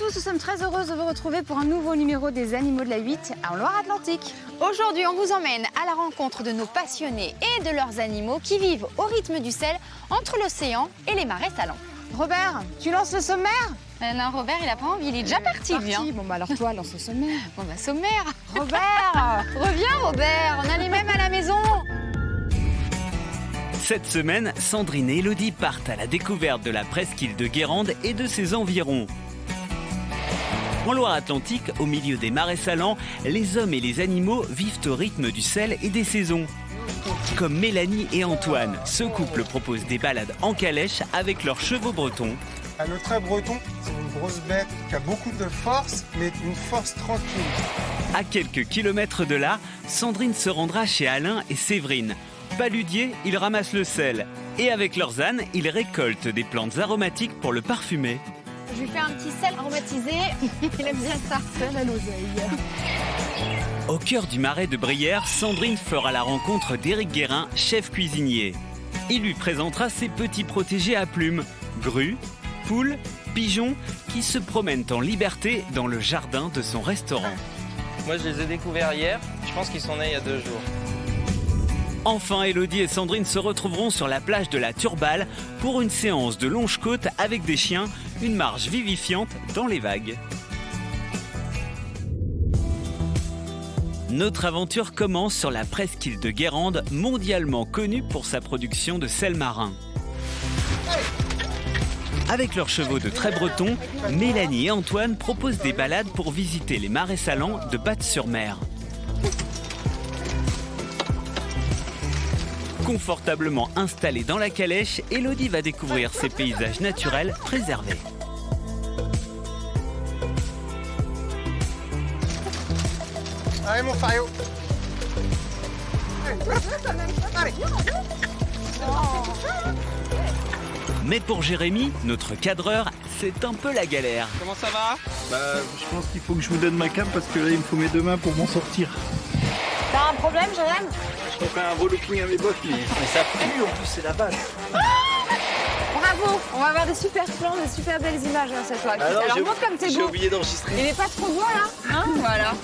tous, nous sommes très heureuses de vous retrouver pour un nouveau numéro des Animaux de la 8 en Loire-Atlantique. Aujourd'hui, on vous emmène à la rencontre de nos passionnés et de leurs animaux qui vivent au rythme du sel entre l'océan et les marais salants. Robert, tu lances le sommaire? Non, Robert, il a pas envie, il est déjà parti, lui. Hein. Bon, bah alors toi, lance le sommaire. Bon, bah, sommaire. Robert, reviens, Robert, on en est même à la maison. Cette semaine, Sandrine et Elodie partent à la découverte de la presqu'île de Guérande et de ses environs. En Loire-Atlantique, au milieu des marais salants, les hommes et les animaux vivent au rythme du sel et des saisons. Comme Mélanie et Antoine, ce couple propose des balades en calèche avec leurs chevaux bretons. Le trait breton, c'est une grosse bête qui a beaucoup de force, mais une force tranquille. À quelques kilomètres de là, Sandrine se rendra chez Alain et Séverine. Paludiers, ils ramassent le sel. Et avec leurs ânes, ils récoltent des plantes aromatiques pour le parfumer. Je lui fais un petit sel aromatisé. Il aime bien ça. Sel à l'oseille. Au cœur du marais de Brière, Sandrine fera la rencontre d'Éric Guérin, chef cuisinier. Il lui présentera ses petits protégés à plumes, grues, poules, pigeons, qui se promènent en liberté dans le jardin de son restaurant. Moi, je les ai découverts hier. Je pense qu'ils sont nés il y a 2 jours. Enfin, Elodie et Sandrine se retrouveront sur la plage de la Turballe pour une séance de longe-côte avec des chiens, une marche vivifiante dans les vagues. Notre aventure commence sur la presqu'île de Guérande, mondialement connue pour sa production de sel marin. Avec leurs chevaux de trait breton, Mélanie et Antoine proposent des balades pour visiter les marais salants de Batz-sur-Mer. Confortablement installée dans la calèche, Elodie va découvrir ces paysages naturels préservés. Allez mon fario. Allez. Mais pour Jérémy, notre cadreur, c'est un peu la galère. Comment ça va? Je pense qu'il faut que je vous donne ma cape parce que là, il me faut mes 2 mains pour m'en sortir. T'as un problème, Jérém? Je ferai un voloping à mes bottes, mais ça pue, en plus, c'est la base. Bravo, on va avoir des super plans, des super belles images hein, cette fois. Alors montre comme t'es J'ai beau. oublié d'enregistrer. Il n'est pas trop beau là, hein? Voilà.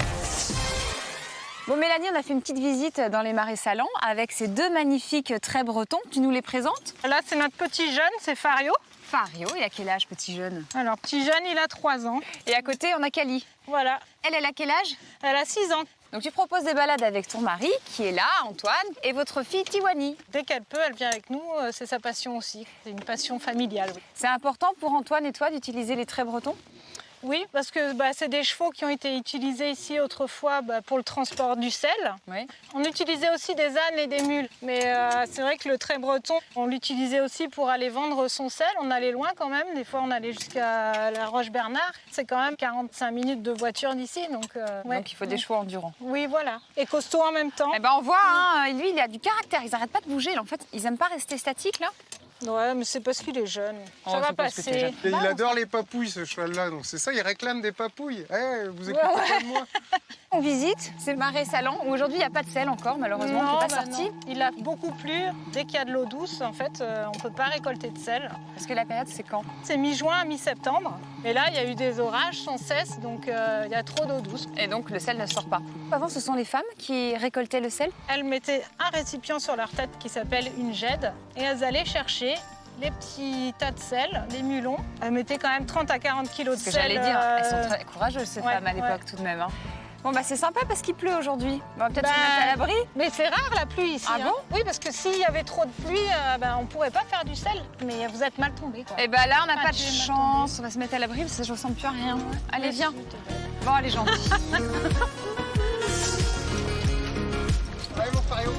Bon Mélanie, on a fait une petite visite dans les marais salants avec ces 2 magnifiques traits bretons. Tu nous les présentes? Là, c'est notre petit jeune, c'est Fario. Fario, il a quel âge, petit jeune? Alors, petit jeune, il a 3 ans. Et à côté, on a Cali. Voilà. Elle a quel âge? Elle a 6 ans. Donc tu proposes des balades avec ton mari, qui est là, Antoine, et votre fille Tiwani. Dès qu'elle peut, elle vient avec nous. C'est sa passion aussi. C'est une passion familiale. Oui. C'est important pour Antoine et toi d'utiliser les traits bretons? Oui, parce que c'est des chevaux qui ont été utilisés ici autrefois pour le transport du sel. Oui. On utilisait aussi des ânes et des mules. Mais c'est vrai que le trait breton, on l'utilisait aussi pour aller vendre son sel. On allait loin quand même. Des fois, on allait jusqu'à la Roche-Bernard. C'est quand même 45 minutes de voiture d'ici. Donc il faut des chevaux endurants. Oui, voilà. Et costaud en même temps. Eh ben on voit, hein, lui, il a du caractère. Ils n'arrêtent pas de bouger. Là. En fait, ils n'aiment pas rester statiques, là. Ouais, mais c'est parce qu'il est jeune. Ça va c'est parce que t'es passer. jeune. Et il adore les papouilles, ce cheval-là. Donc c'est ça, il réclame des papouilles. Vous écoutez pas de moi. On visite ces marais salants où aujourd'hui il n'y a pas de sel encore, malheureusement, Non, qui n'est pas sorti. non. Il a beaucoup plu. Dès qu'il y a de l'eau douce, en fait, on ne peut pas récolter de sel. Parce que la période, c'est quand? C'est mi-juin à mi-septembre. Et là, il y a eu des orages sans cesse, donc il y a trop d'eau douce. Et donc le sel ne sort pas. Avant, ce sont les femmes qui récoltaient le sel. Elles mettaient un récipient sur leur tête qui s'appelle une gède. Et elles allaient chercher les petits tas de sel, les mulons. Elles mettaient quand même 30 à 40 kilos de Ce que sel. j'allais dire, elles sont très courageuses, ces ouais, femmes, à l'époque, ouais. tout de même. Hein. Bon, bah c'est sympa parce qu'il pleut aujourd'hui. On va peut-être se Bah, mettre à l'abri. Mais c'est rare la pluie ici. Ah hein. bon? Oui, parce que s'il y avait trop de pluie, on ne pourrait pas faire du sel. Mais vous êtes mal tombés. Et bah là, on n'a Ah, pas de tu es mal chance. On va se mettre à l'abri parce que je ressemble plus à rien. Allez, viens. Bon, allez, gentil. Allez mon fario.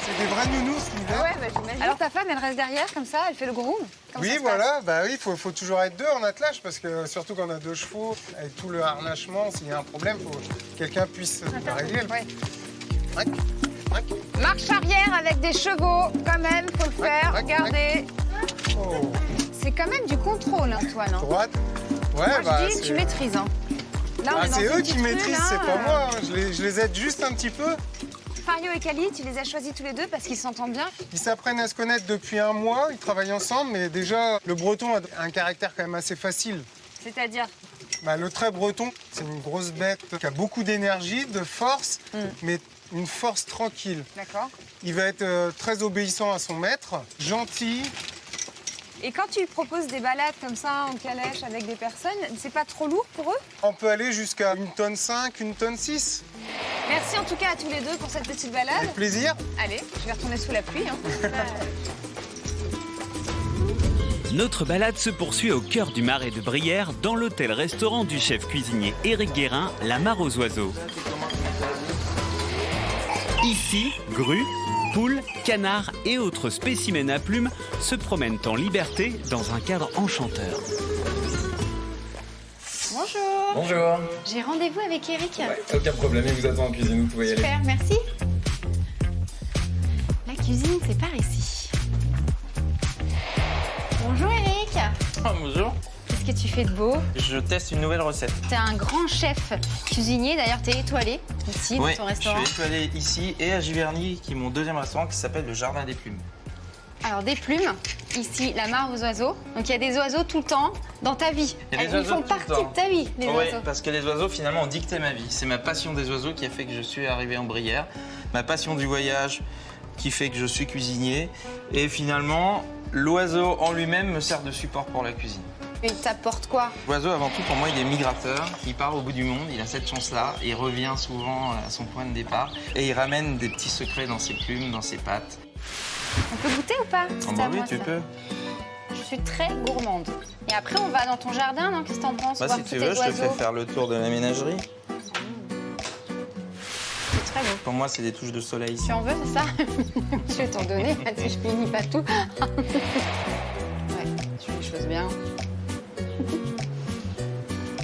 C'est des vrais nounous l'hiver. Ouais, bah, j'imagine. Alors ta femme, elle reste derrière comme ça, elle fait le groom. Comment ça Oui, se voilà, il faut toujours être 2 en attelage parce que surtout quand on a 2 chevaux, avec tout le harnachement, s'il y a un problème, il faut que quelqu'un puisse régler. Ouais. Rac, rac. Marche arrière avec des chevaux, quand même, faut le faire. Ouais, Regardez. Oh. C'est quand même du contrôle, Antoine. Hein. Droite. Ouais, Moi, je dis, c'est- tu maîtrises. Hein. Là, on est dans c'est une eux petite qui rue, maîtrisent, là. c'est pas moi. Hein. Je les aide juste un petit peu. Fario et Kali, tu les as choisis tous les deux parce qu'ils s'entendent bien. Ils s'apprennent à se connaître depuis un mois, ils travaillent ensemble, mais déjà, le breton a un caractère quand même assez facile. C'est-à-dire? Le trait breton, c'est une grosse bête qui a beaucoup d'énergie, de force, mais une force tranquille. D'accord. Il va être très obéissant à son maître, gentil. Et quand tu proposes des balades comme ça en calèche avec des personnes, c'est pas trop lourd pour eux? On peut aller jusqu'à 1,5 tonne, 1,6 tonne. Merci en tout cas à tous les deux pour cette petite balade. Avec plaisir. Allez, je vais retourner sous la pluie. Hein. Notre balade se poursuit au cœur du Marais de Brière, dans l'hôtel-restaurant du chef cuisinier Éric Guérin, la Mare aux Oiseaux. Ici, grues, poules, canards et autres spécimens à plumes se promènent en liberté dans un cadre enchanteur. Bonjour. Bonjour. J'ai rendez-vous avec Éric. Ouais, aucun problème, il vous attend en cuisine, vous pouvez y aller. Super, merci. La cuisine, c'est par ici. Bonjour Éric. Ah, bonjour. Qu'est-ce que tu fais de beau? Je teste une nouvelle recette. T'es un grand chef cuisinier, d'ailleurs t'es étoilé ici Oui, dans ton je restaurant. suis étoilé ici et à Giverny, qui est mon deuxième restaurant, qui s'appelle le Jardin des Plumes. Alors des plumes, ici la mare aux oiseaux. Donc il y a des oiseaux tout le temps dans ta vie. Il y a des Ils oiseaux font tout le partie temps. de ta vie, les Oui, oiseaux. parce que les oiseaux, finalement, ont dicté ma vie. C'est ma passion des oiseaux qui a fait que je suis arrivé en Brière, ma passion du voyage qui fait que je suis cuisinier. Et finalement, l'oiseau en lui-même me sert de support pour la cuisine. Et il t'apporte quoi? L'oiseau, avant tout, pour moi, il est migrateur. Il part au bout du monde, il a cette chance-là. Il revient souvent à son point de départ. Et il ramène des petits secrets dans ses plumes, dans ses pattes. On peut goûter ou pas? Oh, C'est bah à oui, moi, tu ça. peux. Je suis très gourmande. Et après on va dans ton jardin, non? Qu'est-ce que t'en penses? Bah, Voir si tous tu tes veux, je te fais oiseaux. faire le tour de la ménagerie. C'est très beau. Pour moi, c'est des touches de soleil ici. Tu en veux, c'est ça? Je vais t'en donner, si je finis pas tout. Ouais, tu fais les choses bien.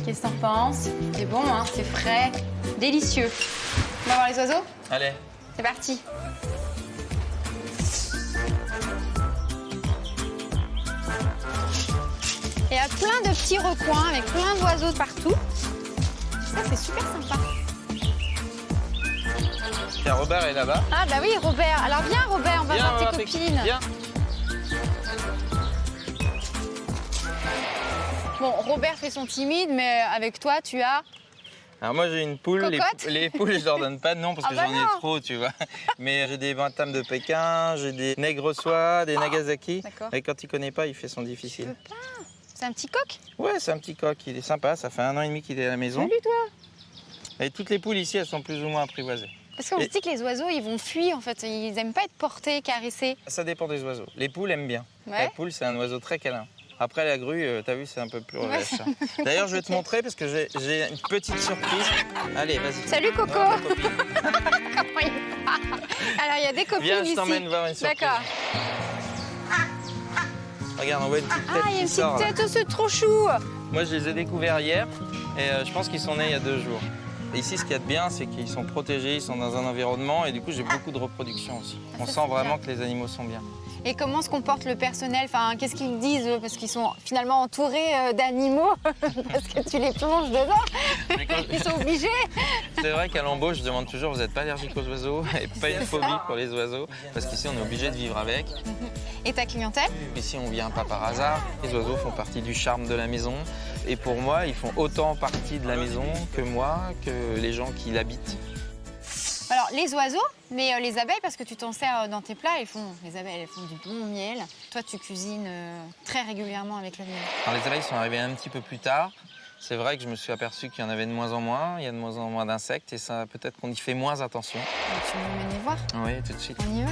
Qu'est-ce que t'en penses? C'est bon, hein? C'est frais, délicieux. On va voir les oiseaux? Allez. C'est parti. Il y a plein de petits recoins avec plein d'oiseaux partout. Ça, c'est super sympa. Tiens, Robert est là-bas. Ah bah oui, Robert. Alors viens, Robert, on va Viens, voir tes on va faire- copines. Viens. Bon, Robert fait son timide, mais avec toi, tu as... Alors moi, j'ai une poule. Cocotte. Les poules, je leur donne pas de nom parce Ah que bah j'en non. ai trop, tu vois. Mais j'ai des bantams de Pékin, j'ai des nègres soies, des Nagasaki. D'accord. Et quand il connaît pas, il fait son difficile. C'est un petit coq? Ouais, c'est un petit coq, il est sympa. Ça fait 1 an et demi qu'il est à la maison. Salut, toi. Et toutes les poules ici, elles sont plus ou moins apprivoisées. Parce qu'on se dit que les oiseaux, ils vont fuir, en fait. Ils aiment pas être portés, caressés. Ça dépend des oiseaux. Les poules aiment bien. Ouais. La poule, c'est un oiseau très câlin. Après, la grue, t'as vu, c'est un peu plus relâche. ça. D'ailleurs, je vais te montrer parce que j'ai une petite surprise. Allez, vas-y. Salut, Coco. Ah, ma copine. Comment il va? Alors, il y a des copines Viens, ici. je t'emmène voir une surprise. D'accord. Regarde, on voit une petite tête Ah, il y a une qui sort. là. petite tête, oh, c'est trop chou. Moi, je les ai découverts hier et je pense qu'ils sont nés il y a 2 jours. Et ici, ce qu'il y a de bien, c'est qu'ils sont protégés, ils sont dans un environnement et du coup, j'ai beaucoup de reproduction aussi. On ça, sent c'est vraiment bien. que les animaux sont bien. Et comment se comporte le personnel? Enfin, qu'est-ce qu'ils disent, eux? Parce qu'ils sont finalement entourés d'animaux, parce que tu les plonges dedans. Ils sont obligés. C'est vrai qu'à l'embauche, je demande toujours, vous n'êtes pas allergique aux oiseaux et pas une phobie pour les oiseaux parce qu'ici, on est obligé de vivre avec. Et ta clientèle? Ici, on vient pas par hasard. Les oiseaux font partie du charme de la maison. Et pour moi, ils font autant partie de la maison que moi, que les gens qui l'habitent. Alors, les oiseaux, mais les abeilles, parce que tu t'en sers dans tes plats, les abeilles, elles font du bon miel. Toi, tu cuisines très régulièrement avec le miel. Alors, les abeilles sont arrivées un petit peu plus tard. C'est vrai que je me suis aperçu qu'il y en avait de moins en moins. Il y a de moins en moins d'insectes et ça, peut-être qu'on y fait moins attention. Tu m'emmènes les voir? Oui, tout de suite. On y va?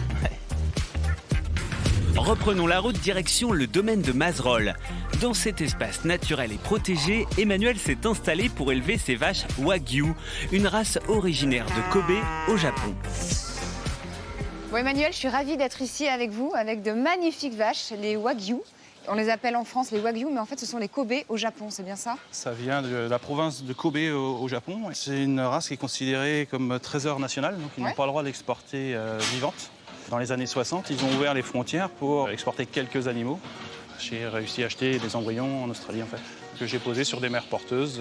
Reprenons la route direction le domaine de Mazerolles. Dans cet espace naturel et protégé, Emmanuel s'est installé pour élever ses vaches Wagyu, une race originaire de Kobe au Japon. Bon, Emmanuel, je suis ravie d'être ici avec vous, avec de magnifiques vaches, les Wagyu. On les appelle en France les Wagyu, mais en fait, ce sont les Kobe au Japon, c'est bien ça? Ça vient de la province de Kobe au Japon. C'est une race qui est considérée comme trésor national, donc ils Ouais. n'ont pas le droit d'exporter vivante. Dans les années 60, ils ont ouvert les frontières pour exporter quelques animaux. J'ai réussi à acheter des embryons en Australie, en fait. que j'ai posées sur des mers porteuses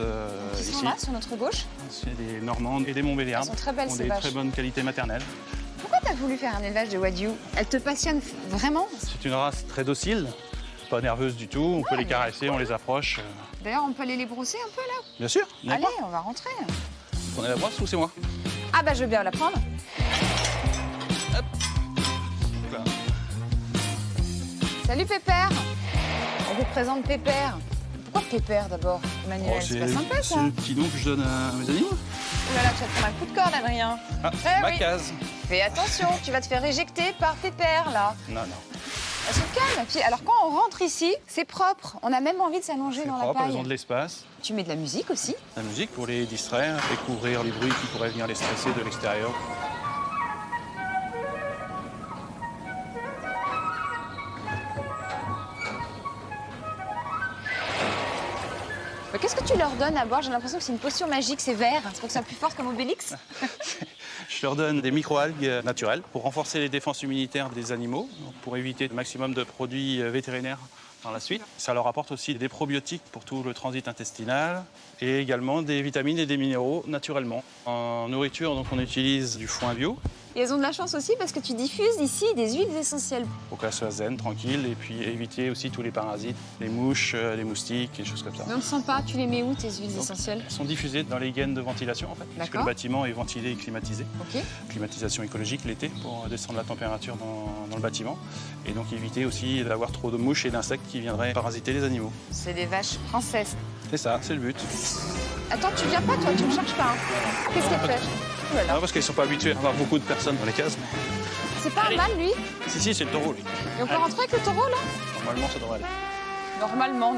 Qui sont ici. là, sur notre gauche. C'est des Normandes et des Montbéliardes. Elles sont très belles, qui ont ces des vaches. très bonnes qualités maternelles. Pourquoi tu as voulu faire un élevage de Wagyu? Elle te passionne vraiment? C'est une race très docile, pas nerveuse du tout. On peut les caresser, on les approche. D'ailleurs, on peut aller les brosser un peu là. Bien sûr, venez Allez, voir. on va rentrer. Prenez la brosse ou c'est moi? Ah bah je veux bien la prendre. Là. Salut Pépère. On vous présente Pépère. Pourquoi Pépère d'abord, Emmanuel? Oh, c'est pas sympa c'est ça. le petit nom que je donne à mes animaux. Oh là là, tu vas te prendre un coup de corde, Adrien. Ah, Eh ma oui. case. Fais attention, tu vas te faire éjecter par Pépère là. Non, non. Elles sont calmes. Puis, alors quand on rentre ici, c'est propre. On a même envie de s'allonger C'est dans la propre, elles paille. ont de l'espace. Tu mets de la musique aussi. La musique pour les distraire, découvrir les bruits qui pourraient venir les stresser de l'extérieur. Mais qu'est-ce que tu leur donnes à boire? J'ai l'impression que c'est une potion magique, c'est vert. C'est pour que ça soit plus fort comme Obélix. Je leur donne des microalgues naturelles pour renforcer les défenses immunitaires des animaux, donc pour éviter le maximum de produits vétérinaires par la suite. Ça leur apporte aussi des probiotiques pour tout le transit intestinal et également des vitamines et des minéraux naturellement. En nourriture, donc, on utilise du foin bio Et elles ont de la chance aussi parce que tu diffuses ici des huiles essentielles. pour qu'elles soient zen, tranquilles, et puis éviter aussi tous les parasites, les mouches, les moustiques, et des choses comme ça. Mais on ne sent pas, tu les mets où tes huiles Donc, essentielles? Elles sont diffusées dans les gaines de ventilation en fait, puisque D'accord. le bâtiment est ventilé et climatisé. Ok. Climatisation écologique l'été pour descendre la température dans le bâtiment et donc éviter aussi d'avoir trop de mouches et d'insectes qui viendraient parasiter les animaux. C'est des vaches françaises. C'est ça, c'est le but. Attends, tu viens pas toi, tu me cherches pas. Hein. Qu'est-ce qu'elle fait? Oh là là. Non, parce qu'ils ne sont pas habitués à avoir beaucoup de personnes dans les cases. C'est pas un mâle lui? Si, c'est le taureau lui. Et on peut rentrer avec le taureau là? Normalement, ça devrait aller. Normalement.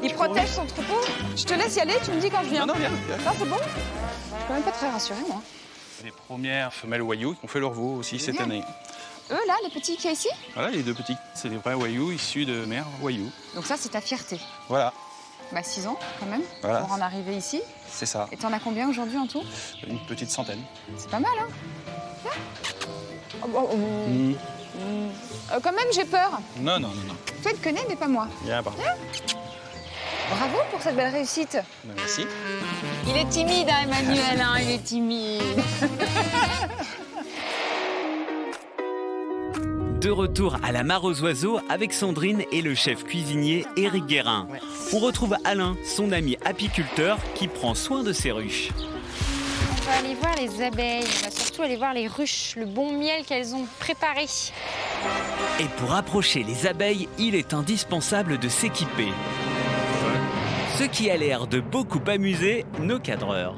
Il protège son troupeau. Je te laisse y aller, tu me dis quand je viens. Non, viens. Non, c'est bon? Je suis quand même pas très rassurée moi. Les premières femelles Wagyu qui ont fait leur veau aussi cette Bien. année. Eux là, les petits qu'il y a ici? Voilà, les deux petits. C'est des vrais Wagyu issus de mères Wagyu. Donc ça c'est ta fierté. Voilà, Bah 6 ans quand même Voilà. pour en arriver ici. c'est ça. Et t'en as combien aujourd'hui en tout? Une petite centaine. C'est pas mal hein? Viens. Quand même j'ai peur. Non. Toi tu te connais mais pas moi. Viens, pardon. Bravo pour cette belle réussite. Merci. Il est timide hein, Emmanuel, hein, il est timide. De retour à la mare aux oiseaux avec Sandrine et le chef cuisinier Éric Guérin. On retrouve Alain, son ami apiculteur, qui prend soin de ses ruches. On va aller voir les abeilles, on va surtout aller voir les ruches, le bon miel qu'elles ont préparé. Et pour approcher les abeilles, il est indispensable de s'équiper. Ce qui a l'air de beaucoup amuser nos cadreurs.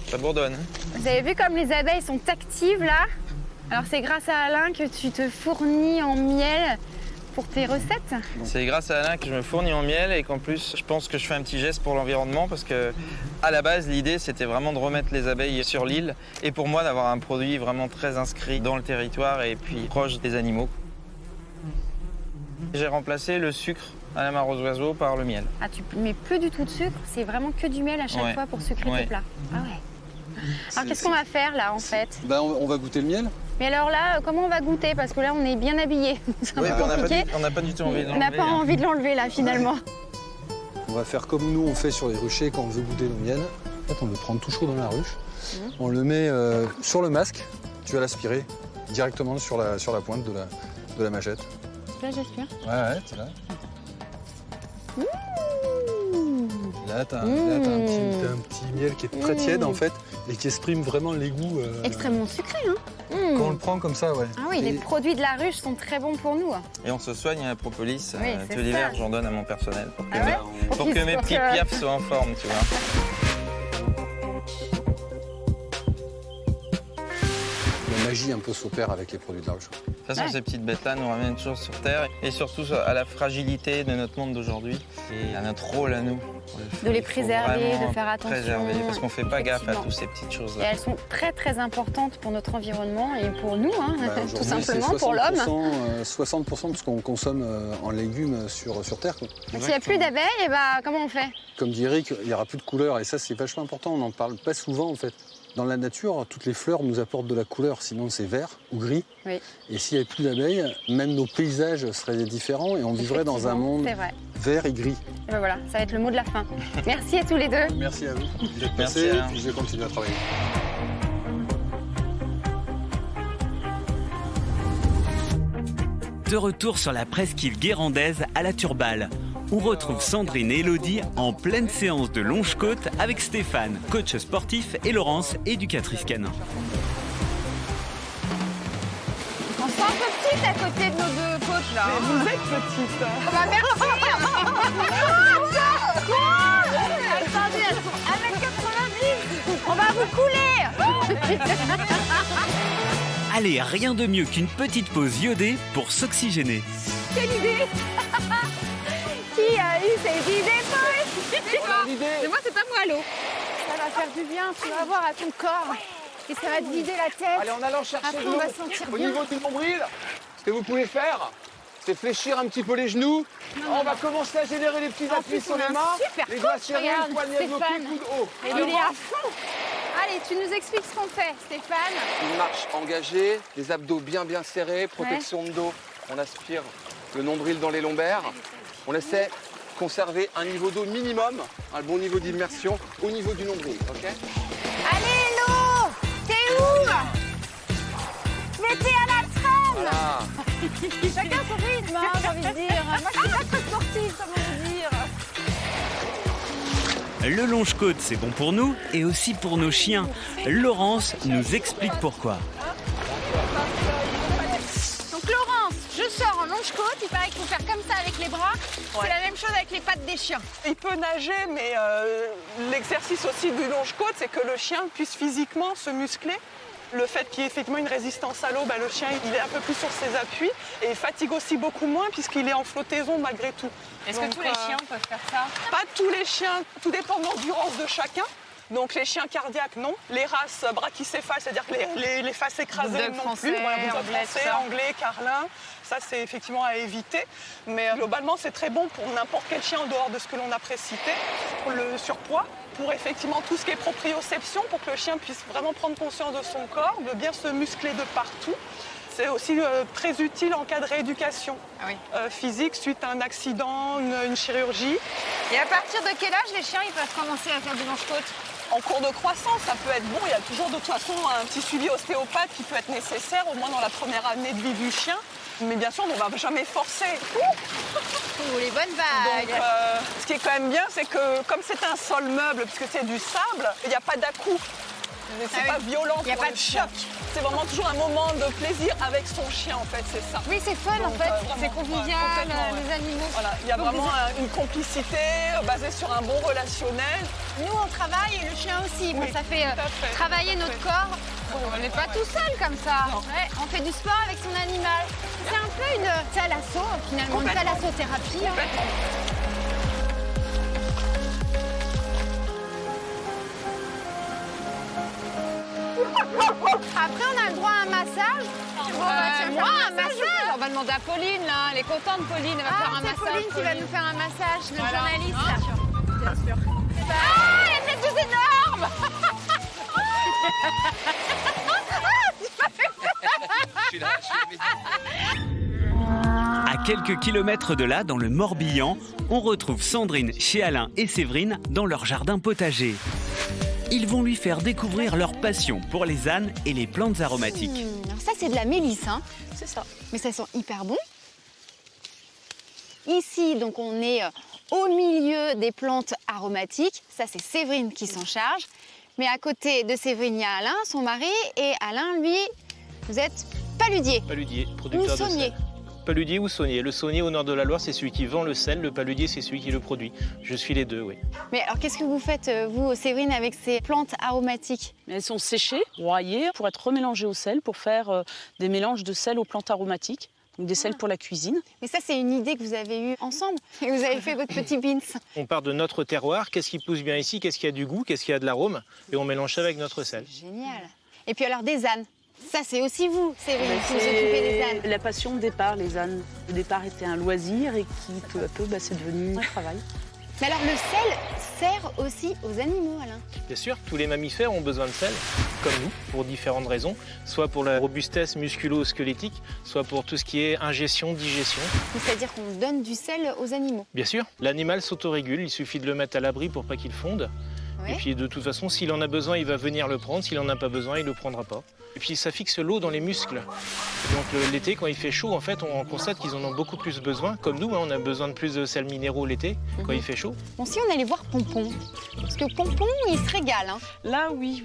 Ça bourdonne. Vous avez vu comme les abeilles sont actives là? Alors c'est grâce à Alain que tu te fournis en miel pour tes recettes? C'est grâce à Alain que je me fournis en miel et qu'en plus, je pense que je fais un petit geste pour l'environnement parce que, à la base, l'idée, c'était vraiment de remettre les abeilles sur l'île et pour moi, d'avoir un produit vraiment très inscrit dans le territoire et puis proche des animaux. J'ai remplacé le sucre à la mare aux oiseaux par le miel. Ah tu mets plus du tout de sucre, c'est vraiment que du miel à chaque Ouais. fois pour sucrer Ouais. tes plats. Ah ouais. Alors qu'est-ce qu'on va faire là en fait? Bah, on va goûter le miel. Mais alors là, comment on va goûter? Parce que là on est bien habillés. C'est un Oui, peu mais compliqué. on n'a pas du tout envie de On n'a l'enlever, pas hein. envie de l'enlever là finalement. On va faire comme nous on fait sur les ruchers quand on veut goûter le miel. En fait, on veut prendre tout chaud dans la ruche. On le met sur le masque. Tu vas l'aspirer directement sur la pointe de la machette. Là j'aspire. Ouais, c'est là. Là, t'as un petit miel qui est très tiède en fait et qui exprime vraiment les goûts. Extrêmement sucré hein. Quand on le prend comme ça, ouais. Ah oui, Et- les produits de la ruche sont très bons pour nous. Et on se soigne à la propolis. Oui, c'est Tout l'hiver, ça. j'en donne à mon personnel pour que, Ah ouais pour que mes petits piafs soient en forme, tu vois. La magie un peu s'opère avec les produits de la ruche. De toute façon, Ouais. ces petites bêtes-là nous ramènent toujours sur Terre et surtout à la fragilité de notre monde d'aujourd'hui et à notre rôle à nous. de les Il faut préserver, vraiment de faire attention. préserver, parce qu'on ne fait pas gaffe à Effectivement. toutes ces petites Et choses-là. elles sont très très importantes pour notre environnement et pour nous, hein, Bah, tout aujourd'hui, simplement c'est pour l'homme. 60% de ce qu'on consomme en légumes sur Terre, quoi. S'il n'y a plus d'abeilles, eh ben, comment on fait? Comme dit Eric, il n'y aura plus de couleurs et ça c'est vachement important, on n'en parle pas souvent en fait. Dans la nature, toutes les fleurs nous apportent de la couleur, sinon c'est vert ou gris. Oui. Et s'il n'y avait plus d'abeilles, même nos paysages seraient différents et on vivrait dans un monde C'est vrai. vert et gris. Et ben voilà, ça va être le mot de la fin. Merci à tous les deux. Merci à vous. Vous êtes Merci, passés, Alain. puis je vais continuer à travailler. De retour sur la presqu'île guérandaise à la Turballe. On retrouve Sandrine et Elodie en pleine séance de longe-côte avec Stéphane, coach sportif, et Laurence, éducatrice canin. On se sent un peu petite à côté de nos deux coachs là. Mais vous êtes petite. Bah merci. Attendez, elles sont 1m90. On va vous couler. Allez, rien de mieux qu'une petite pause iodée pour s'oxygéner. Quelle idée. Qui a eu cette idée, Paul? Mais moi, c'est pas moi, l'eau. Ça va faire du bien, tu vas voir, à ton corps. Et ça va te vider la tête. Allez, en allant chercher Après, de on l'eau va se sentir au bien. niveau du nombril, ce que vous pouvez faire, c'est fléchir un petit peu les genoux. On va commencer à générer les petits appuis sur les mains. super Les doigts coach, serrés, regarde, le poignet bloqué, Stéphane. coude haut. Et il est à fond. Allez, tu nous expliques ce qu'on fait, Stéphane. Une marche engagée, les abdos bien serrés, protection de dos. On aspire le nombril dans les lombaires. On essaie de conserver un niveau d'eau minimum, un bon niveau d'immersion au niveau du nombril, ok? Allez, l'eau. T'es où? Mais t'es à la traîne. Voilà. Chacun son rythme, hein, j'ai envie de dire. Moi, je suis pas très sportive, ça veut dire. Le longe-côte, c'est bon pour nous et aussi pour nos chiens. Laurence nous explique pourquoi. Donc, Laurence, je sors en longe-côte. Il paraît qu'il faut faire comme ça avec les bras. C'est la même chose avec les pattes des chiens. Il peut nager, mais l'exercice aussi du longe-côte, c'est que le chien puisse physiquement se muscler. Le fait qu'il y ait effectivement une résistance à l'eau, le chien il est un peu plus sur ses appuis et il fatigue aussi beaucoup moins puisqu'il est en flottaison malgré tout. Est-ce que tous les chiens peuvent faire ça? Pas tous les chiens, tout dépend de l'endurance de chacun. Donc les chiens cardiaques, non. Les races brachycéphales, c'est-à-dire que les faces écrasées Bulldog non français, plus. Voilà, bulldog anglais, français, tout ça. anglais, carlin. Ça, c'est effectivement à éviter. Mais globalement, c'est très bon pour n'importe quel chien en dehors de ce que l'on a précité. Pour le surpoids, pour effectivement tout ce qui est proprioception, pour que le chien puisse vraiment prendre conscience de son corps, de bien se muscler de partout. C'est aussi très utile en cas de rééducation physique suite à un accident, une chirurgie. Et à partir de quel âge les chiens ils peuvent commencer à faire du longe-côte? En cours de croissance, ça peut être bon. Il y a toujours de toute façon un petit suivi ostéopathe qui peut être nécessaire, au moins dans la première année de vie du chien. Mais bien sûr, on ne va jamais forcer. Ouh, les bonnes vagues. Donc, ce qui est quand même bien, c'est que comme c'est un sol meuble, puisque c'est du sable, il n'y a pas d'à-coups. C'est pas violent Il y a pour pas le de chien. choc. C'est vraiment toujours un moment de plaisir avec son chien, en fait, c'est ça. Oui, c'est fun en Donc, fait. vraiment, C'est convivial, complètement, les animaux. Voilà, il y a Donc, vraiment une complicité basée sur un bon relationnel. Nous, on travaille et le chien aussi. Bon, Oui, ça fait tout à fait. travailler notre corps. On n'est pas tout seul comme ça. Ouais, on fait du sport avec son animal. C'est un peu une thalasso, finalement, une thalassothérapie. Après, on a le droit à un massage. Moi, un massage. On va demander à Pauline, là. Elle est contente, Pauline. Elle va faire un C'est massage. Pauline qui va nous faire un massage, notre Voilà. journaliste. Bien sûr. Ah, elle est plus énorme. À quelques kilomètres de là, dans le Morbihan, on retrouve Sandrine chez Alain et Séverine dans leur jardin potager. Ils vont lui faire découvrir leur passion pour les ânes et les plantes aromatiques. Alors ça, c'est de la mélisse, hein. C'est ça. Mais ça sent hyper bon. Ici, donc, on est au milieu des plantes aromatiques. Ça, c'est Séverine qui s'en charge. Mais à côté de Séverine, il y a Alain, son mari. Et Alain, lui, vous êtes paludier. Paludier, producteur Ou de saunier. sel. Paludier ou saunier. Le saunier au nord de la Loire, c'est celui qui vend le sel. Le paludier, c'est celui qui le produit. Je suis les deux, oui. Mais alors, qu'est-ce que vous faites, vous, Séverine, avec ces plantes aromatiques? Elles sont séchées, broyées, pour être remélangées au sel, pour faire des mélanges de sel aux plantes aromatiques. donc des sels pour la cuisine. Mais ça, c'est une idée que vous avez eue ensemble et vous avez fait votre petit beans. On part de notre terroir, qu'est-ce qui pousse bien ici, qu'est-ce qui a du goût, qu'est-ce qui a de l'arôme, et on mélange ça avec notre sel. Génial. Et puis alors des ânes. Ça, c'est aussi vous, Séverine, Ben, qui vous occupez des ânes. La passion de départ, les ânes. Au départ, était un loisir et qui, peu à peu, c'est devenu un travail. Mais alors, le sel sert aussi aux animaux, Alain. Bien sûr, tous les mammifères ont besoin de sel, comme nous, pour différentes raisons. Soit pour la robustesse musculo-squelettique, soit pour tout ce qui est ingestion, digestion. C'est-à-dire qu'on donne du sel aux animaux. Bien sûr, l'animal s'autorégule, il suffit de le mettre à l'abri pour pas qu'il fonde. Ouais. Et puis de toute façon, s'il en a besoin, il va venir le prendre. S'il en a pas besoin, il le prendra pas. Et puis ça fixe l'eau dans les muscles. Donc l'été, quand il fait chaud, en fait, on constate qu'ils en ont beaucoup plus besoin. Comme nous, on a besoin de plus de sels minéraux l'été, quand il fait chaud. Bon, si on allait voir Pompon, parce que Pompon, il se régale. Hein. Là, oui,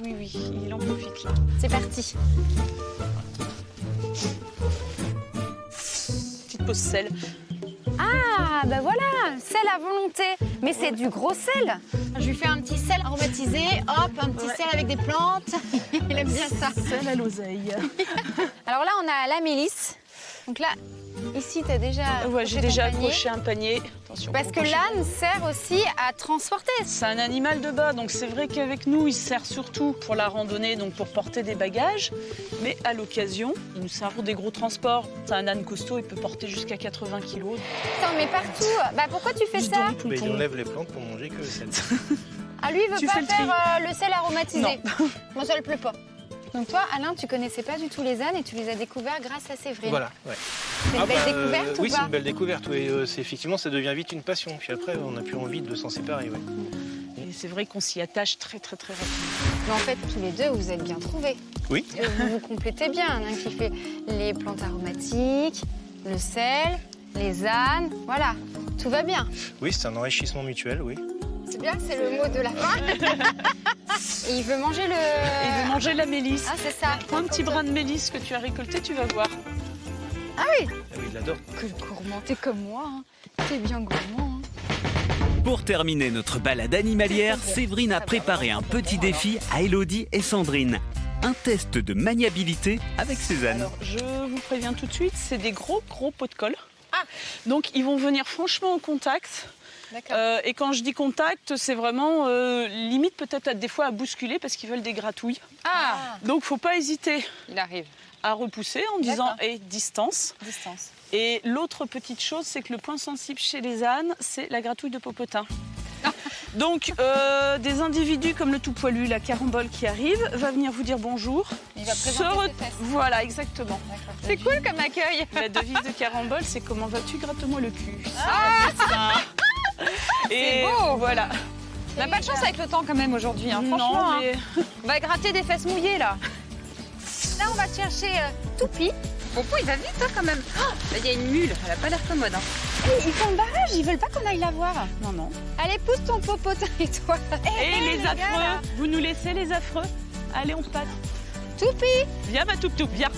il en profite. Là. C'est parti. Petite pause sel. Ah, bah voilà, sel à volonté. Mais c'est du gros sel. Je lui fais un petit sel aromatisé, hop, un petit sel avec des plantes. Il aime bien ça. Sel à l'oseille. Alors là, on a la mélisse. Donc là, ici, tu as déjà j'ai déjà accroché un panier. Attention, parce que l'âne sert aussi à transporter. C'est un animal de bas, donc c'est vrai qu'avec nous, il sert surtout pour la randonnée, donc pour porter des bagages. Mais à l'occasion, il nous sert pour des gros transports. C'est un âne costaud, il peut porter jusqu'à 80 kilos. T'en mets partout. Bah pourquoi tu fais ça? Mais il enlève les plantes pour manger que le sel. Ah, lui, il veut pas faire le sel aromatisé. Non. Moi, ça le plaît pas. Donc toi, Alain, tu connaissais pas du tout les ânes et tu les as découverts grâce à Séverine. Voilà, ouais. C'est une belle découverte ou oui, pas? c'est une belle découverte. Oui, effectivement, ça devient vite une passion. Puis après, on n'a plus envie de s'en séparer. Ouais. Et c'est vrai qu'on s'y attache très rapidement. Mais en fait, tous les deux, vous êtes bien trouvés. Oui. Vous vous complétez bien. L'un qui fait les plantes aromatiques, le sel, les ânes. Voilà, tout va bien. Oui, c'est un enrichissement mutuel, oui. C'est bien, c'est le mot de la fin. Et il veut manger le... Il veut manger la mélisse. Ah, c'est ça. Prends un petit brin de mélisse que tu as récolté, tu vas voir. Ah oui. Ah oui, il l'adore. Que gourmand, t'es comme moi. Hein. T'es bien gourmand. Hein. Pour terminer notre balade animalière, Séverine a préparé un petit défi à Élodie et Sandrine. Un test de maniabilité avec ses ânes. Alors, je vous préviens tout de suite, c'est des gros pots de colle. Ah. Donc, ils vont venir franchement en contact. Et quand je dis contact, c'est vraiment limite peut-être des fois à bousculer parce qu'ils veulent des gratouilles. Ah. Donc, faut pas hésiter. Il arrive. À repousser en disant distance. Distance. Et l'autre petite chose, c'est que le point sensible chez les ânes, c'est la gratouille de popotin. Donc, des individus comme le tout poilu, la carambole qui arrive, va venir vous dire bonjour. Il va présenter ses fesses. Voilà, exactement. C'est cool comme accueil. La devise de carambole, c'est comment vas-tu, gratte-moi le cul. Ah, et beau. Voilà. On n'a pas de chance avec le temps quand même aujourd'hui, hein, Non, franchement. mais... On va gratter des fesses mouillées là. Là, on va chercher Toupi. Popo, il va vite hein, quand même. Oh, là, il y a une mule, elle a pas l'air commode. Hein. Hey, ils font le barrage, ils veulent pas qu'on aille la voir. Non. Allez, pousse ton popotin et toi. Et les affreux, vous nous laissez les affreux? Allez, on passe. Toupi. Viens, ma toup-toup, viens.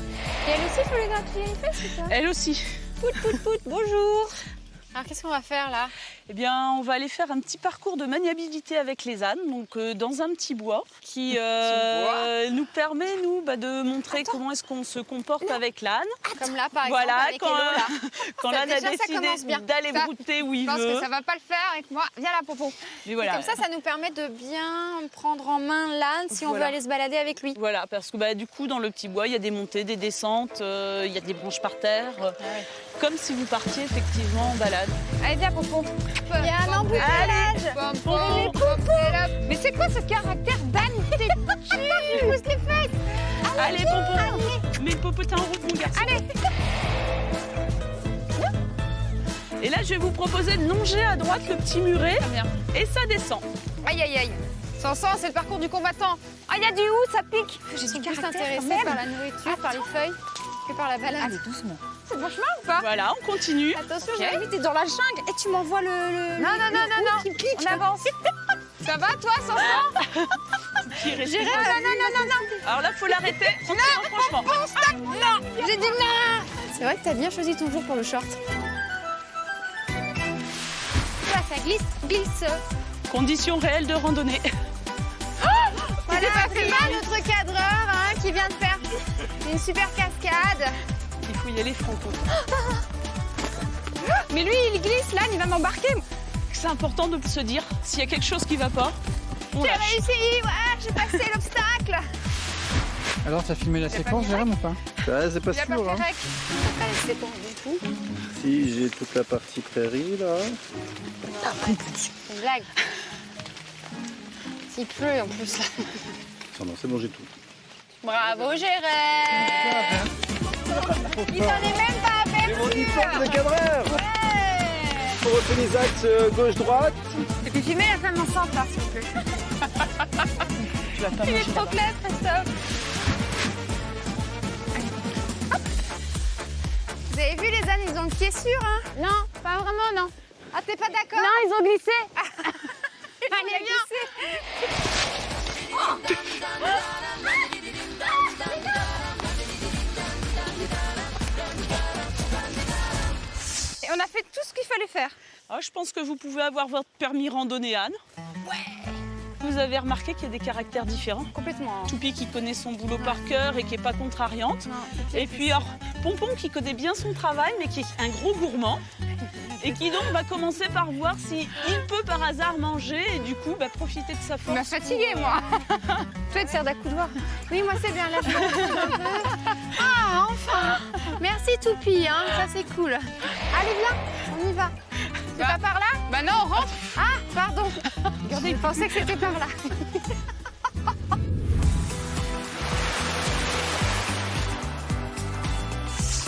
Et elle aussi, il faut les gratouiller les fesses ou ça? Elle aussi. Pout, bonjour. Alors, qu'est-ce qu'on va faire là? Eh bien, on va aller faire un petit parcours de maniabilité avec les ânes, donc dans un petit bois qui nous permet, nous, de montrer comment est-ce qu'on se comporte avec l'âne. Comme là, par exemple, avec Hello, là. Quand l'âne a décidé d'aller brouter où il veut. Je pense que ça va pas le faire avec moi. Viens là, Popo. Mais voilà. Comme ça nous permet de bien prendre en main l'âne si on veut aller se balader avec lui. Voilà, parce que du coup, dans le petit bois, il y a des montées, des descentes, il y a des branches par terre. Comme si vous partiez effectivement en balade. Allez, viens, Popo. Il y a un embouteillage. Mais c'est quoi ce caractère d'âne? T'es tu pousse les fesses. Allez, Popo. Mets le popotin en route, mon garçon. Allez. Et là, je vais vous proposer de longer à droite le petit muret. Et ça descend. Aïe, aïe, aïe. Sans, c'est le parcours du combattant. Ah, il y a du houx, ça pique. J'ai du plus intéressée par la nourriture, par les feuilles, que par la balade. Allez, doucement. C'est bon chemin ou pas? Voilà, on continue. Attention, j'ai envie, t'es dans la jungle. Et tu m'envoies le... Non. On avance. Ça va, toi, Sanson? J'irai. Non. Alors là, faut l'arrêter. Franchement. Stop. Non. J'ai dit non. C'est vrai que t'as bien choisi ton jour pour le short. Là, ça glisse. Conditions réelles de randonnée. Voilà, c'est pas notre cadreur qui vient de faire une super cascade. Il faut y aller franco. Mais lui, il glisse là, il va m'embarquer. C'est important de se dire, s'il y a quelque chose qui va pas, on J'ai lâche. réussi, ouais, j'ai passé l'obstacle. Alors, t'as filmé la séquence, Jérôme, ou pas? C'est pas Il a pas sûr, fait hein. rec. Pas les séquences du tout. Si, j'ai toute la partie prairie, là. C'est une blague. Il pleut en plus. Non, c'est bon, j'ai tout. Bravo, Jérém. Il s'en est même pas aperçu. J'ai mon diplôme de cadreur. Ouais. Faut retenir les axes gauche-droite. Et puis filmez la femme enceinte là, s'il vous plaît. Tu vas pas Il est manger trop là-bas. clair, Christophe. Hop. Vous avez vu les ânes, ils ont le pied sûr, hein? Non, pas vraiment, non. Ah, t'es pas d'accord? Non, ils ont glissé. Allez, glissé. Et on a fait tout ce qu'il fallait faire. Ah, je pense que vous pouvez avoir votre permis randonnée Anne. Ouais. Vous avez remarqué qu'il y a des caractères différents. Complètement. Toupie qui connaît son boulot par cœur et qui n'est pas contrariante. Et puis alors, Pompon qui connaît bien son travail mais qui est un gros gourmand. Et qui donc va commencer par voir s'il peut par hasard manger et du coup profiter de sa Tu force. m'as fatiguée, moi. Toi, te sers d'accoudoir. Oui, moi, c'est bien. Là, je me repose un peu. Ah, enfin. Merci, Toupie. Hein. Ça, c'est cool. Allez, viens. On y va. C'est pas par là? Bah non, on rentre. Ah, pardon. Regardez, il pensait que c'était par là.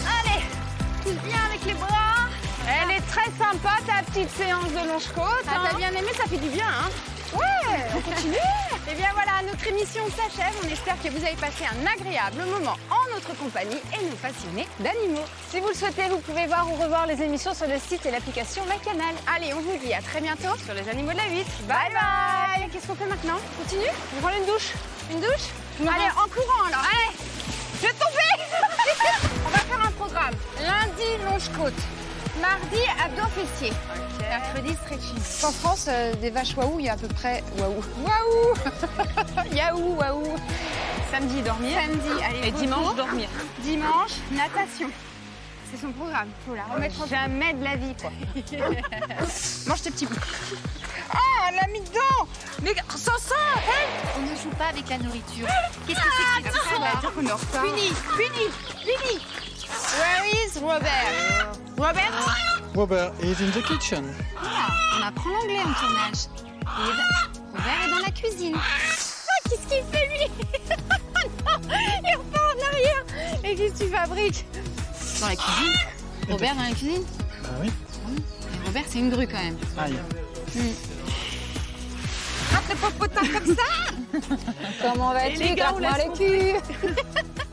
Allez, tous bien avec les bras. Elle est très sympa, ta petite séance de longe-côte. Ah, t'as bien aimé, ça fait du bien, hein? Ouais, on continue. Et bien voilà, notre émission s'achève. On espère que vous avez passé un agréable moment en notre compagnie et nos passionnés d'animaux. Si vous le souhaitez, vous pouvez voir ou revoir les émissions sur le site et l'application MyCanal. Allez, on vous dit à très bientôt Sur les animaux de la 8. Bye bye. Qu'est-ce qu'on fait maintenant? On continue? Je prends une douche. Une douche? Allez, en courant alors. Allez, je vais tomber. On va faire un programme. Lundi, longe-côte. Mardi, abdos fessiers. Mercredi, stretching. En France, des vaches waouh, il y a à peu près... Waouh. Waouh. Yaou, waouh. Samedi, dormir. Samedi, allez, Et dimanche, dormir. Dimanche, natation. C'est son programme. Faut la remettre en jamais de la vie, quoi. Mange tes petits bouts. Ah, elle l'a mis dedans. Mais sans ça, On ne joue pas avec la nourriture. Qu'est-ce que c'est que ça? Elle va dire qu'on est en retard. Puni, puni, puni. Where is Robert? Robert? Robert is in the kitchen. Ah, on apprend l'anglais en tournage. Robert est dans la cuisine. Ah, qu'est-ce qu'il fait, lui? Non, il repart en arrière. Et qu'est-ce que tu fabriques? Dans la cuisine? Robert dans la cuisine? Ah oui. Et Robert, c'est une grue quand même. Aïe. Ah, t'es popotin comme ça? comment Et les vas-tu? gars, on Gratte-moi laisse le cul.